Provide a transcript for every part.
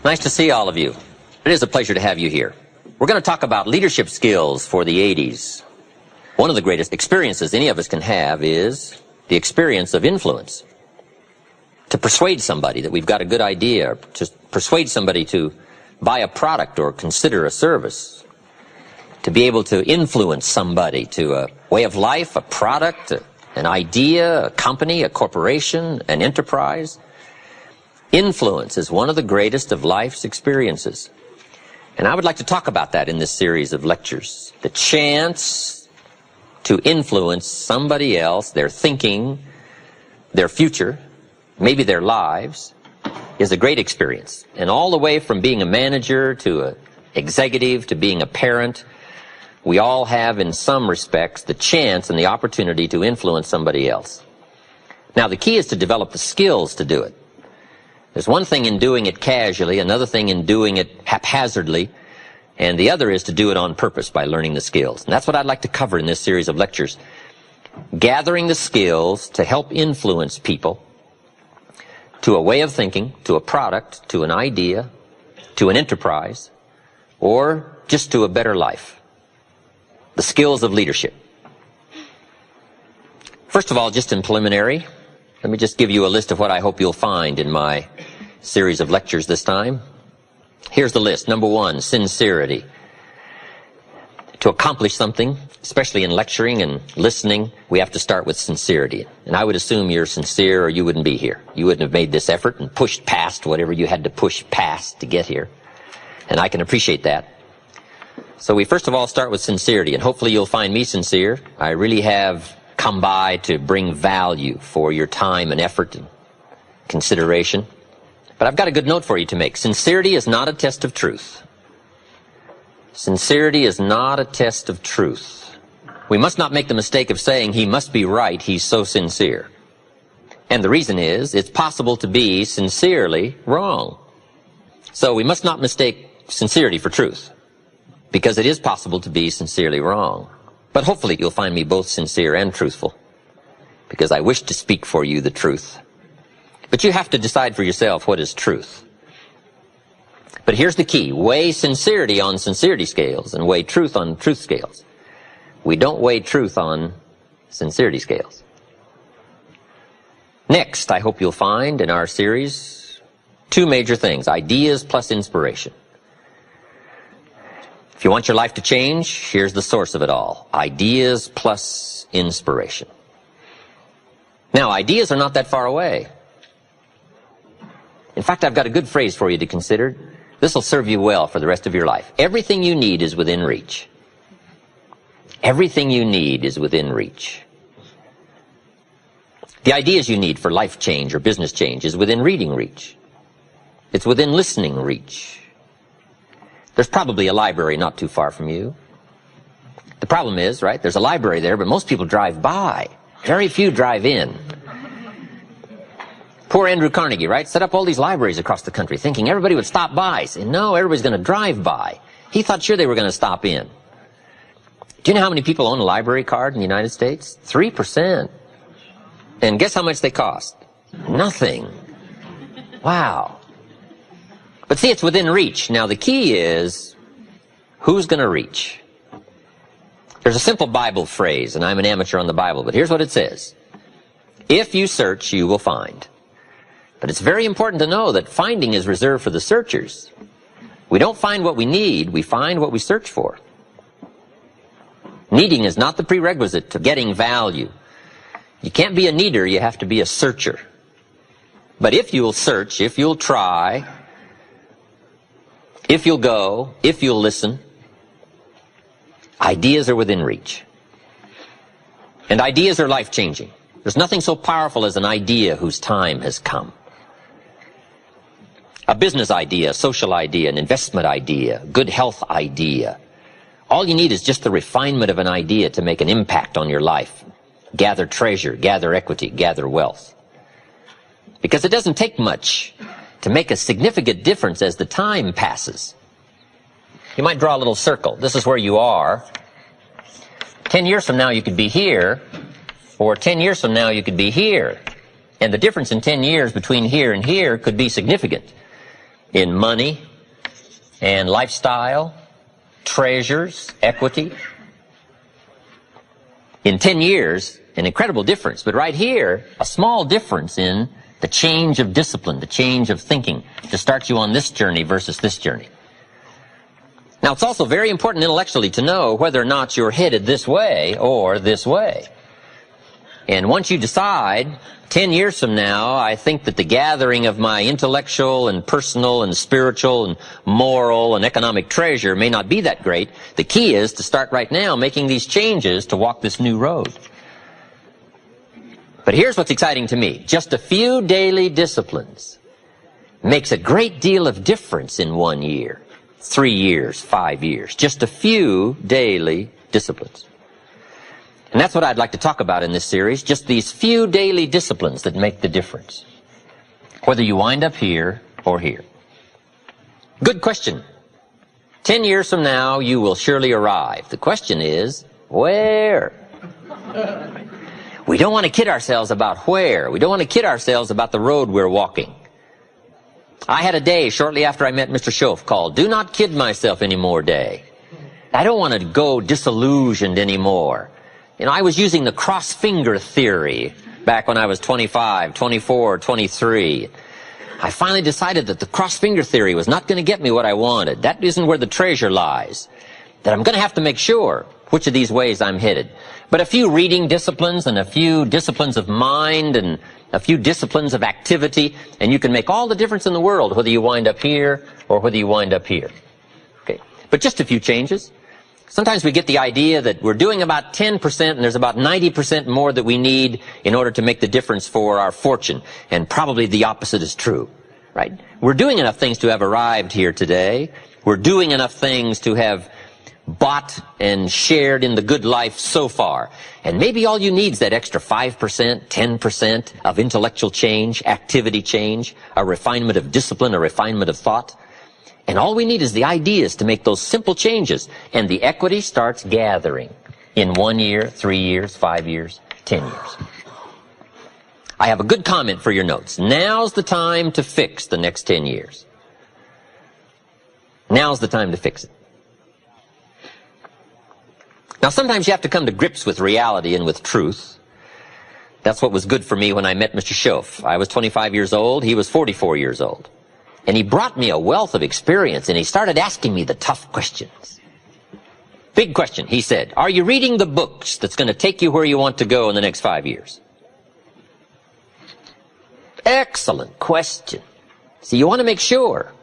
Nice to see all of you. It is a pleasure to have you here. We're going to talk about leadership skills for the 80s. One of the greatest experiences any of us can have is the experience of influence. To persuade somebody that we've got a good idea, or to persuade somebody to buy a product or consider a service. To be able to influence somebody to a way of life, a product, an idea, a company, a corporation, an enterprise. Influence is one of the greatest of life's experiences. And I would like to talk about that in this series of lectures. The chance to influence somebody else, their thinking, their future, maybe their lives, is a great experience. And all the way from being a manager to an executive to being a parent, we all have in some respects the chance and the opportunity to influence somebody else. Now the key is to develop the skills to do it. There's one thing in doing it casually, another thing in doing it haphazardly, and the other is to do it on purpose by learning the skills. And that's what I'd like to cover in this series of lectures. Gathering the skills to help influence people to a way of thinking, to a product, to an idea, to an enterprise, or just to a better life. The skills of leadership. First of all, just in preliminary, let me just give you a list of what I hope you'll find in my series of lectures this time. Here's the list. Number one, sincerity. To accomplish something, especially in lecturing and listening, we have to start with sincerity. And I would assume you're sincere or you wouldn't be here. You wouldn't have made this effort and pushed past whatever you had to push past to get here. And I can appreciate that. So we first of all start with sincerity, and hopefully you'll find me sincere. I really have come by to bring value for your time and effort and consideration. But I've got a good note for you to make. Sincerity is not a test of truth. Sincerity is not a test of truth. We must not make the mistake of saying he must be right, he's so sincere. And the reason is, it's possible to be sincerely wrong. So we must not mistake sincerity for truth, because it is possible to be sincerely wrong. But hopefully you'll find me both sincere and truthful, because I wish to speak for you the truth. But you have to decide for yourself what is truth. But here's the key. Weigh sincerity on sincerity scales and weigh truth on truth scales. We don't weigh truth on sincerity scales. Next, I hope you'll find in our series two major things: ideas plus inspiration. If you want your life to change, here's the source of it all. Ideas plus inspiration. Now, ideas are not that far away. In fact, I've got a good phrase for you to consider. This will serve you well for the rest of your life. Everything you need is within reach. Everything you need is within reach. The ideas you need for life change or business change is within reading reach. It's within listening reach. There's probably a library not too far from you. The problem is, right, there's a library there, but most people drive by. Very few drive in. Poor Andrew Carnegie, right, set up all these libraries across the country thinking everybody would stop by. Saying, no, everybody's going to drive by. He thought sure they were going to stop in. Do you know how many people own a library card in the United States? 3%. And guess how much they cost? Nothing. Wow. But see, it's within reach. Now, the key is, who's going to reach? There's a simple Bible phrase, and I'm an amateur on the Bible, but here's what it says. If you search, you will find. But it's very important to know that finding is reserved for the searchers. We don't find what we need, we find what we search for. Needing is not the prerequisite to getting value. You can't be a needer, you have to be a searcher. But if you'll search, if you'll try, if you'll go, if you'll listen, ideas are within reach. And ideas are life-changing. There's nothing so powerful as an idea whose time has come. A business idea, a social idea, an investment idea, a good health idea. All you need is just the refinement of an idea to make an impact on your life. Gather treasure, gather equity, gather wealth. Because it doesn't take much to make a significant difference as the time passes. You might draw a little circle. This is where you are. 10 years from now you could be here, or 10 years from now you could be here. And the difference in 10 years between here and here could be significant. in money and lifestyle, treasures, equity. In 10 years, an incredible difference. But right here, a small difference in the change of discipline, the change of thinking to start you on this journey versus this journey. Now, it's also very important intellectually to know whether or not you're headed this way or this way. And once you decide, 10 years from now, I think that the gathering of my intellectual and personal and spiritual and moral and economic treasure may not be that great. The key is to start right now making these changes to walk this new road. But here's what's exciting to me. Just a few daily disciplines makes a great deal of difference in 1 year, 3 years, 5 years. Just a few daily disciplines. And that's what I'd like to talk about in this series, just these few daily disciplines that make the difference, whether you wind up here or here. Good question. 10 years from now, you will surely arrive. The question is, where? We don't want to kid ourselves about where. We don't want to kid ourselves about the road we're walking. I had a day shortly after I met Mr. Schoaf called "Do Not Kid Myself Anymore" day. I don't want to go disillusioned anymore. You know, I was using the cross-finger theory back when I was 25, 24, 23. I finally decided that the cross-finger theory was not going to get me what I wanted. That isn't where the treasure lies. That I'm going to have to make sure which of these ways I'm headed. But a few reading disciplines and a few disciplines of mind and a few disciplines of activity, and you can make all the difference in the world whether you wind up here or whether you wind up here. Okay. But just a few changes. Sometimes we get the idea that we're doing about 10% and there's about 90% more that we need in order to make the difference for our fortune. And probably the opposite is true, right? We're doing enough things to have arrived here today. We're doing enough things to have bought and shared in the good life so far. And maybe all you need is that extra 5%, 10% of intellectual change, activity change, a refinement of discipline, a refinement of thought. And all we need is the ideas to make those simple changes. And the equity starts gathering in 1 year, 3 years, 5 years, 10 years. I have a good comment for your notes. Now's the time to fix the next 10 years. Now's the time to fix it. Now, sometimes you have to come to grips with reality and with truth. That's what was good for me when I met Mr. Schoaf. I was 25 years old. He was 44 years old. And he brought me a wealth of experience, and he started asking me the tough questions. Big question, he said, are you reading the books that's going to take you where you want to go in the next 5 years? Excellent question. See, you want to make sure.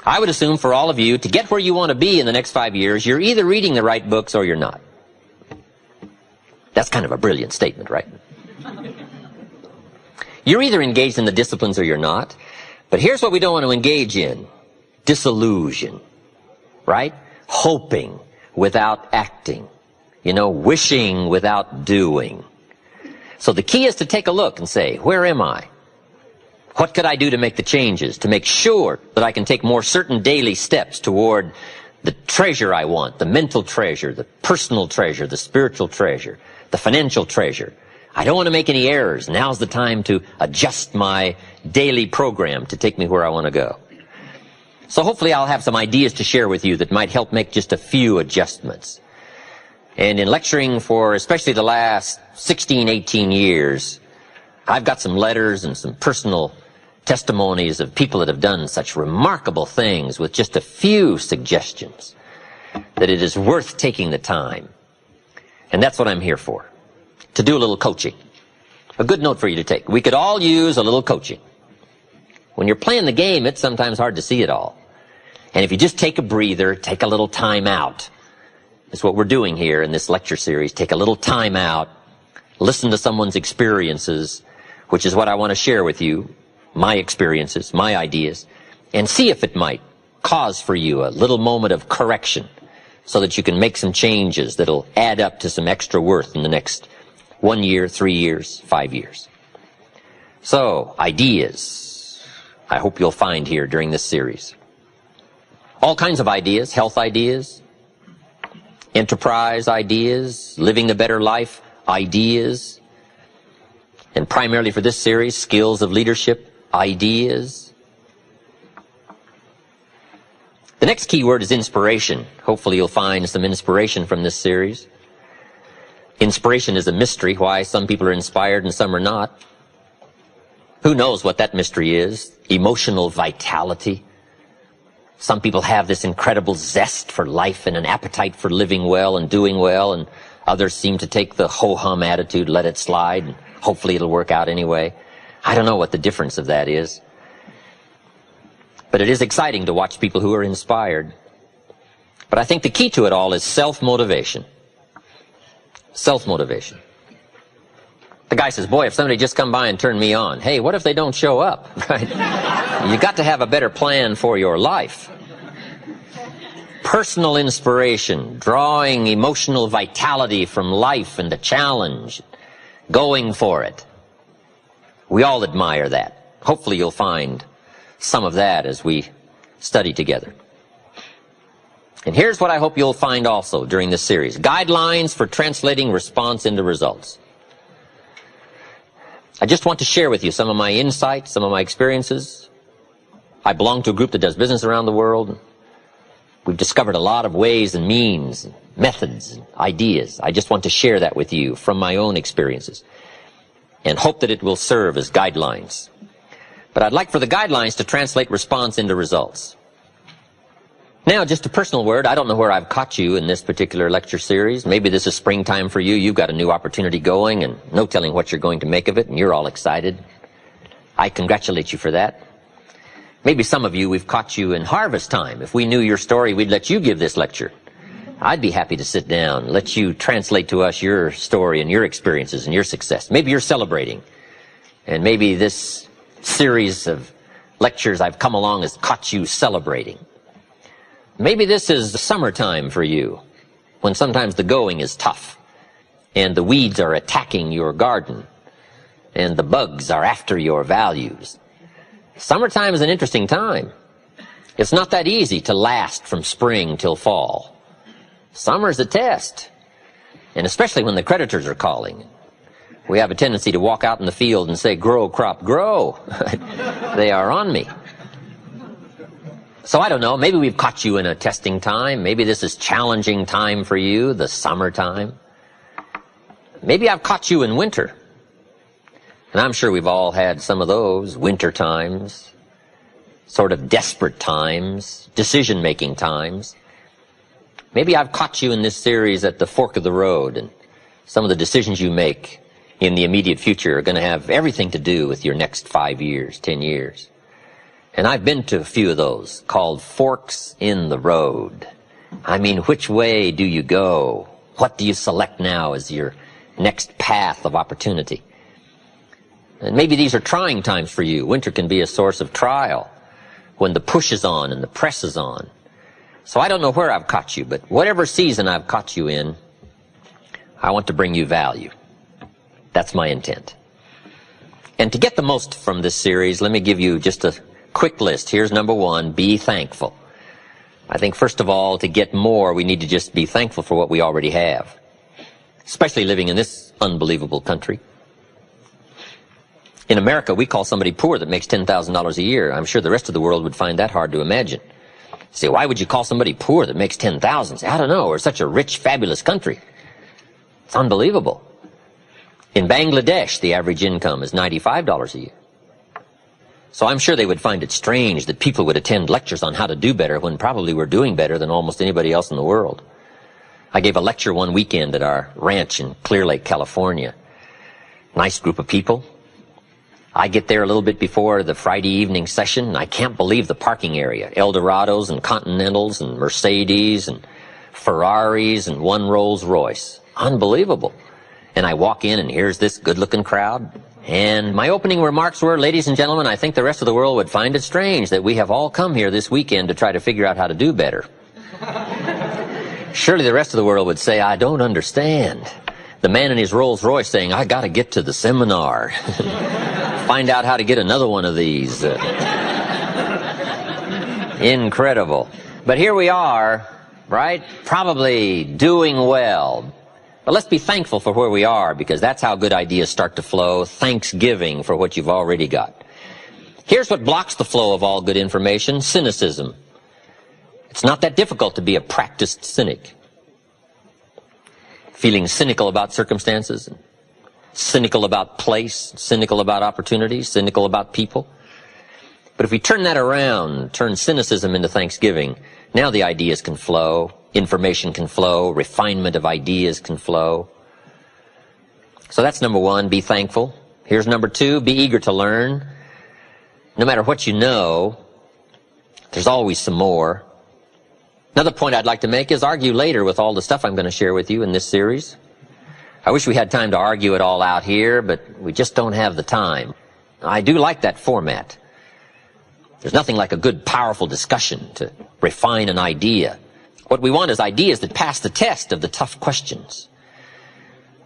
I would assume for all of you, to get where you want to be in the next 5 years, you're either reading the right books or you're not. That's kind of a brilliant statement, right? You're either engaged in the disciplines or you're not. But here's what we don't want to engage in. Disillusion, right? Hoping without acting. You know, wishing without doing. So the key is to take a look and say, where am I? What could I do to make the changes, to make sure that I can take more certain daily steps toward the treasure I want, the mental treasure, the personal treasure, the spiritual treasure, the financial treasure. I don't want to make any errors. Now's the time to adjust my daily program to take me where I want to go. So hopefully I'll have some ideas to share with you that might help make just a few adjustments. And in lecturing for especially the last 16, 18 years, I've got some letters and some personal testimonies of people that have done such remarkable things with just a few suggestions that it is worth taking the time. And that's what I'm here for. To do a little coaching. A good note for you to take. We could all use a little coaching. When you're playing the game, it's sometimes hard to see it all. And if you just take a breather, take a little time out. That's what we're doing here in this lecture series. Take a little time out. Listen to someone's experiences, which is what I want to share with you. My experiences, my ideas. And see if it might cause for you a little moment of correction so that you can make some changes that'll add up to some extra worth in the next 1 year, 3 years, 5 years. So, ideas, I hope you'll find here during this series. All kinds of ideas, health ideas, enterprise ideas, living the better life ideas, and primarily for this series, skills of leadership ideas, next key word is inspiration. Hopefully you'll find some inspiration from this series. Inspiration is a mystery, why some people are inspired and some are not. Who knows what that mystery is? Emotional vitality. Some people have this incredible zest for life and an appetite for living well and doing well, and others seem to take the ho-hum attitude, let it slide, and hopefully it'll work out anyway. I don't know what the difference of that is. But it is exciting to watch people who are inspired. But I think the key to it all is self-motivation. Self-motivation. The guy says, boy, if somebody just come by and turn me on, hey, what if they don't show up? Right? You got to have a better plan for your life. Personal inspiration, drawing emotional vitality from life and the challenge, going for it. We all admire that. Hopefully you'll find some of that as we study together. And here's what I hope you'll find also during this series. Guidelines for translating response into results. I just want to share with you some of my insights, some of my experiences. I belong to a group that does business around the world. We've discovered a lot of ways and means, and methods, and ideas. I just want to share that with you from my own experiences and hope that it will serve as guidelines. But I'd like for the guidelines to translate response into results. Now, just a personal word. I don't know where I've caught you in this particular lecture series. Maybe this is springtime for you. You've got a new opportunity going and no telling what you're going to make of it, and you're all excited. I congratulate you for that. Maybe some of you, we've caught you in harvest time. If we knew your story, we'd let you give this lecture. I'd be happy to sit down, let you translate to us your story and your experiences and your success. Maybe you're celebrating, and maybe this series of lectures I've come along has caught you celebrating. Maybe this is the summertime for you, when sometimes the going is tough, and the weeds are attacking your garden, and the bugs are after your values. Summertime is an interesting time. It's not that easy to last from spring till fall. Summer's a test, and especially when the creditors are calling. We have a tendency to walk out in the field and say, grow, crop, grow. They are on me. So I don't know, maybe we've caught you in a testing time. Maybe this is challenging time for you, the summertime. Maybe I've caught you in winter. And I'm sure we've all had some of those winter times, sort of desperate times, decision-making times. Maybe I've caught you in this series at the fork of the road, and some of the decisions you make in the immediate future are going to have everything to do with your next 5 years, 10 years. And I've been to a few of those called forks in the road. I mean, which way do you go? What do you select now as your next path of opportunity? And maybe these are trying times for you. Winter can be a source of trial when the push is on and the press is on. So I don't know where I've caught you, but whatever season I've caught you in, I want to bring you value. That's my intent. And to get the most from this series, let me give you just a quick list. Here's number one, be thankful. I think first of all, to get more, we need to just be thankful for what we already have, especially living in this unbelievable country. In America, we call somebody poor that makes $10,000 a year. I'm sure the rest of the world would find that hard to imagine. Say, why would you call somebody poor that makes $10,000? Say, I don't know, we're such a rich, fabulous country. It's unbelievable. In Bangladesh, the average income is $95 a year. So I'm sure they would find it strange that people would attend lectures on how to do better when probably we're doing better than almost anybody else in the world. I gave a lecture one weekend at our ranch in Clear Lake, California. Nice group of people. I get there a little bit before the Friday evening session, and I can't believe the parking area. Eldorados and Continentals and Mercedes and Ferraris and one Rolls Royce. Unbelievable. And I walk in, and here's this good-looking crowd. And my opening remarks were, ladies and gentlemen, I think the rest of the world would find it strange that we have all come here this weekend to try to figure out how to do better. Surely the rest of the world would say, I don't understand. The man in his Rolls Royce saying, I got to get to the seminar. Find out how to get another one of these. Incredible. But here we are, right? Probably doing well. But let's be thankful for where we are, because that's how good ideas start to flow. Thanksgiving for what you've already got. Here's what blocks the flow of all good information: cynicism. It's not that difficult to be a practiced cynic. Feeling cynical about circumstances, cynical about place, cynical about opportunities, cynical about people. But if we turn that around, turn cynicism into thanksgiving, now the ideas can flow, information can flow, refinement of ideas can flow. So that's number one, be thankful. Here's number two, be eager to learn. No matter what you know, there's always some more. Another point I'd like to make is argue later with all the stuff I'm going to share with you in this series. I wish we had time to argue it all out here, but we just don't have the time. I do like that format. There's nothing like a good, powerful discussion to refine an idea. What we want is ideas that pass the test of the tough questions.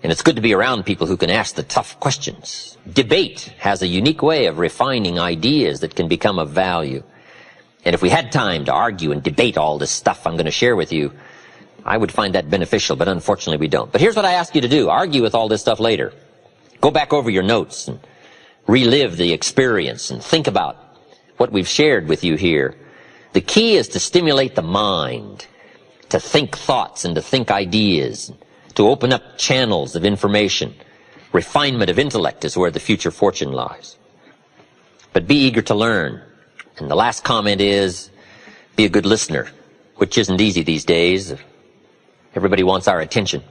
And it's good to be around people who can ask the tough questions. Debate has a unique way of refining ideas that can become of value. And if we had time to argue and debate all this stuff I'm going to share with you, I would find that beneficial, but unfortunately we don't. But here's what I ask you to do. Argue with all this stuff later. Go back over your notes and relive the experience and think about what we've shared with you here. The key is to stimulate the mind, to think thoughts and to think ideas, to open up channels of information. Refinement of intellect is where the future fortune lies. But be eager to learn. And the last comment is, be a good listener, which isn't easy these days. Everybody wants our attention.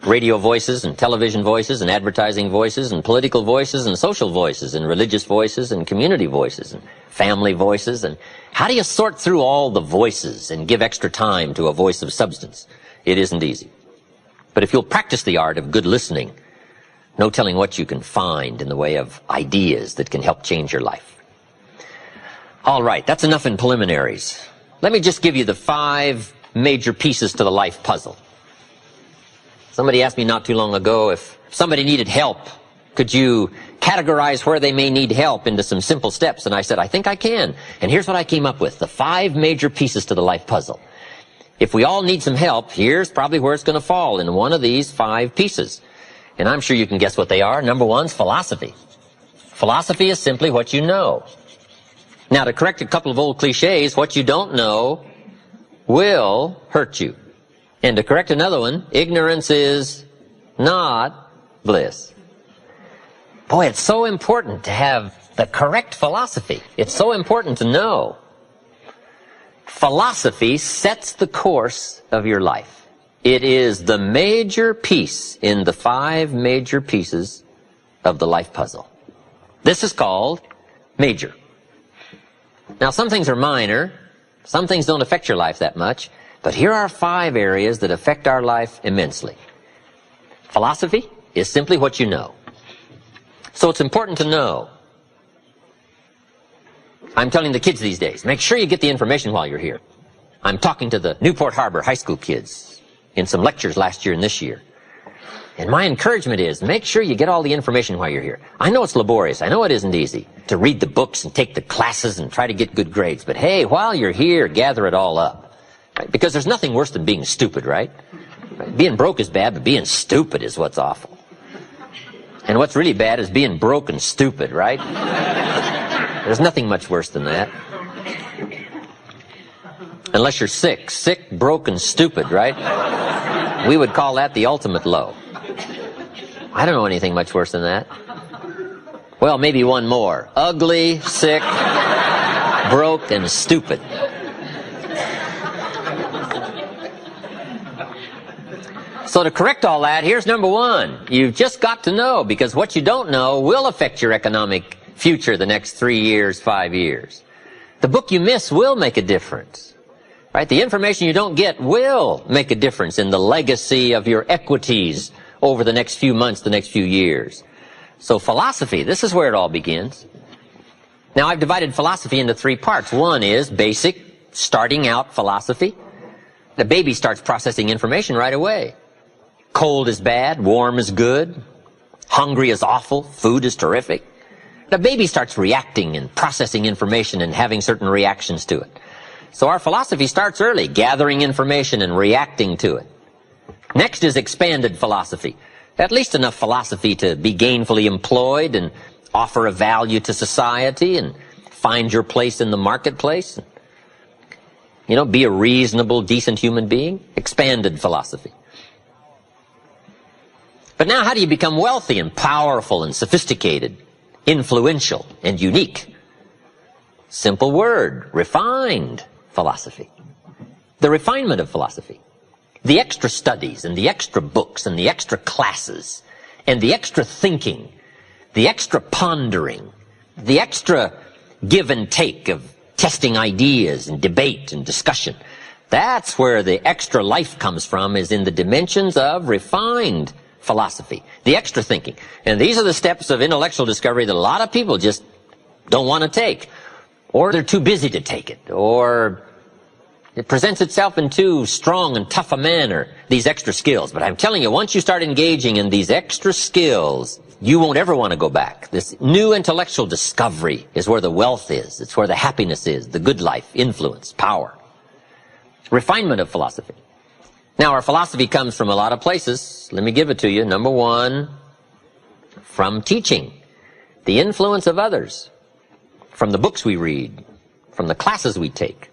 Radio voices and television voices and advertising voices and political voices and social voices and religious voices and community voices and family voices. And how do you sort through all the voices and give extra time to a voice of substance? It isn't easy. But if you'll practice the art of good listening, no telling what you can find in the way of ideas that can help change your life. All right, that's enough in preliminaries. Let me just give you the 5 major pieces to the life puzzle. Somebody asked me not too long ago if somebody needed help, could you categorize where they may need help into some simple steps? And I said, I think I can. And here's what I came up with, the 5 major pieces to the life puzzle. If we all need some help, here's probably where it's going to fall, in one of these 5 pieces. And I'm sure you can guess what they are. Number 1's philosophy. Philosophy is simply what you know. Now, to correct a couple of old cliches, what you don't know will hurt you. And to correct another one, ignorance is not bliss. Boy, it's so important to have the correct philosophy. It's so important to know. Philosophy sets the course of your life. It is the major piece in the 5 major pieces of the life puzzle. This is called major. Now, some things are minor. Some things don't affect your life that much. But here are 5 areas that affect our life immensely. Philosophy is simply what you know. So it's important to know. I'm telling the kids these days, make sure you get the information while you're here. I'm talking to the Newport Harbor high school kids in some lectures last year and this year. And my encouragement is, make sure you get all the information while you're here. I know it's laborious. I know it isn't easy to read the books and take the classes and try to get good grades. But hey, while you're here, gather it all up. Right? Because there's nothing worse than being stupid, right? Being broke is bad, but being stupid is what's awful. And what's really bad is being broke and stupid, right? There's nothing much worse than that. Unless you're sick. Sick, broke, and stupid, right? We would call that the ultimate low. I don't know anything much worse than that. Well, maybe one more. Ugly, sick, broke, and stupid. So to correct all that, here's number 1. You've just got to know, because what you don't know will affect your economic future the next 3 years, 5 years. The book you miss will make a difference. Right? The information you don't get will make a difference in the legacy of your equities over the next few months, the next few years. So philosophy, this is where it all begins. Now, I've divided philosophy into 3 parts. 1 is basic, starting out philosophy. The baby starts processing information right away. Cold is bad, warm is good, hungry is awful, food is terrific. The baby starts reacting and processing information and having certain reactions to it. So our philosophy starts early, gathering information and reacting to it. Next is expanded philosophy. At least enough philosophy to be gainfully employed and offer a value to society and find your place in the marketplace. You know, be a reasonable, decent human being. Expanded philosophy. But now how do you become wealthy and powerful and sophisticated, influential and unique? Simple word, refined philosophy. The refinement of philosophy. The extra studies and the extra books and the extra classes and the extra thinking, the extra pondering, the extra give and take of testing ideas and debate and discussion. That's where the extra life comes from, is in the dimensions of refined philosophy, the extra thinking. And these are the steps of intellectual discovery that a lot of people just don't want to take, or they're too busy to take it, or it presents itself in too strong and tough a manner, these extra skills. But I'm telling you, once you start engaging in these extra skills, you won't ever want to go back. This new intellectual discovery is where the wealth is. It's where the happiness is, the good life, influence, power. Refinement of philosophy. Now, our philosophy comes from a lot of places. Let me give it to you. Number one, from teaching. The influence of others. From the books we read. From the classes we take.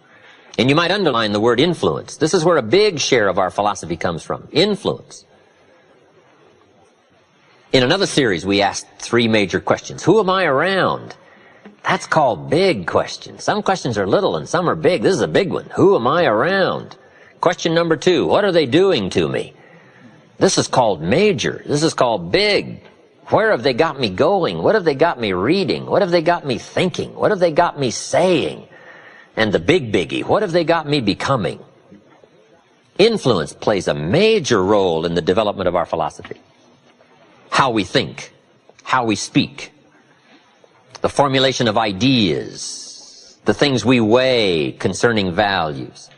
And you might underline the word influence. This is where a big share of our philosophy comes from. Influence. In another series, we asked 3 major questions. Who am I around? That's called big questions. Some questions are little and some are big. This is a big one. Who am I around? Question number 2, what are they doing to me? This is called major. This is called big. Where have they got me going? What have they got me reading? What have they got me thinking? What have they got me saying? And the big biggie, what have they got me becoming? Influence plays a major role in the development of our philosophy. How we think, how we speak, the formulation of ideas, the things we weigh concerning values.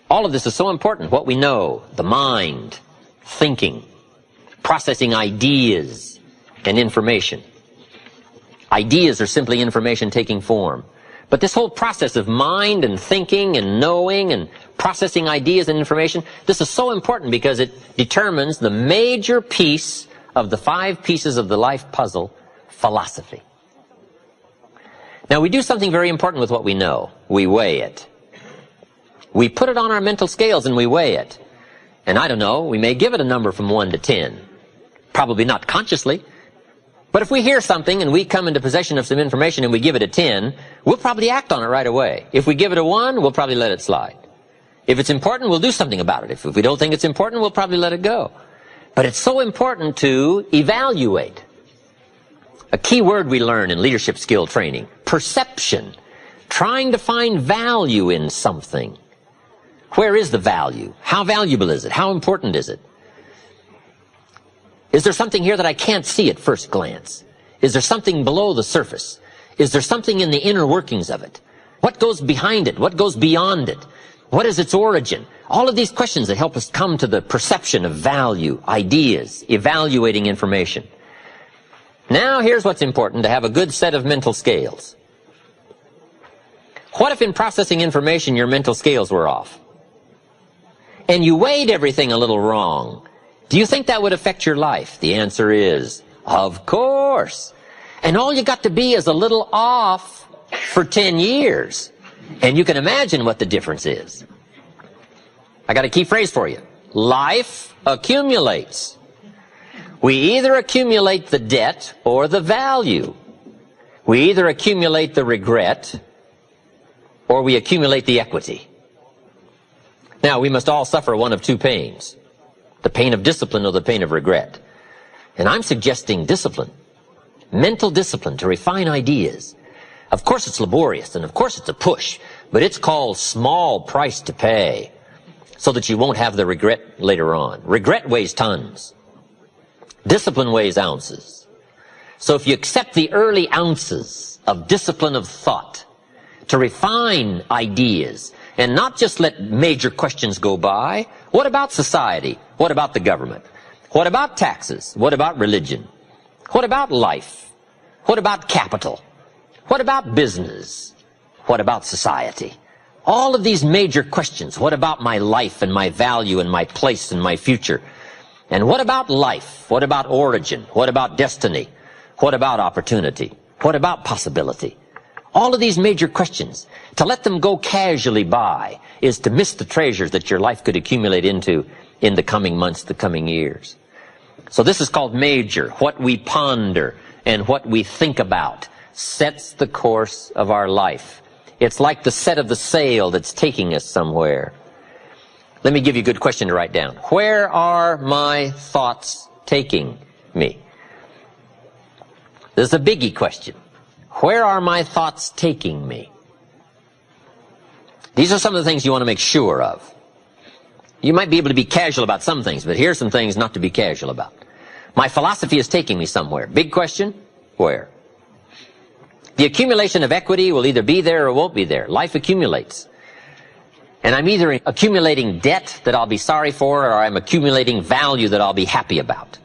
All of this is so important. What we know, the mind, thinking, processing ideas and information. Ideas are simply information taking form. But this whole process of mind and thinking and knowing and processing ideas and information, this is so important because it determines the major piece of the 5 pieces of the life puzzle, philosophy. Now, we do something very important with what we know. We weigh it. We put it on our mental scales and we weigh it. And I don't know, we may give it a number from 1 to 10. Probably not consciously. But if we hear something and we come into possession of some information and we give it a 10, we'll probably act on it right away. If we give it a 1, we'll probably let it slide. If it's important, we'll do something about it. If we don't think it's important, we'll probably let it go. But it's so important to evaluate. A key word we learn in leadership skill training, perception. Trying to find value in something. Where is the value? How valuable is it? How important is it? Is there something here that I can't see at first glance? Is there something below the surface? Is there something in the inner workings of it? What goes behind it? What goes beyond it? What is its origin? All of these questions that help us come to the perception of value, ideas, evaluating information. Now here's what's important, to have a good set of mental scales. What if in processing information your mental scales were off? And you weighed everything a little wrong? Do you think that would affect your life? The answer is, of course. And all you got to be is a little off for 10 years. And you can imagine what the difference is. I got a key phrase for you. Life accumulates. We either accumulate the debt or the value. We either accumulate the regret or we accumulate the equity. Now, we must all suffer one of 2 pains. The pain of discipline or the pain of regret. And I'm suggesting discipline. Mental discipline to refine ideas. Of course it's laborious and of course it's a push, but it's called small price to pay so that you won't have the regret later on. Regret weighs tons. Discipline weighs ounces. So if you accept the early ounces of discipline of thought to refine ideas and not just let major questions go by, what about society? What about the government? What about taxes? What about religion? What about life? What about capital? What about business? What about society? All of these major questions. What about my life and my value and my place and my future? And what about life? What about origin? What about destiny? What about opportunity? What about possibility? All of these major questions. To let them go casually by is to miss the treasures that your life could accumulate into in the coming months, the coming years. So this is called major. What we ponder and what we think about sets the course of our life. It's like the set of the sail that's taking us somewhere. Let me give you a good question to write down. Where are my thoughts taking me? This is a biggie question. Where are my thoughts taking me? These are some of the things you want to make sure of. You might be able to be casual about some things, but here's some things not to be casual about. My philosophy is taking me somewhere. Big question, where? The accumulation of equity will either be there or won't be there. Life accumulates. And I'm either accumulating debt that I'll be sorry for, or I'm accumulating value that I'll be happy about.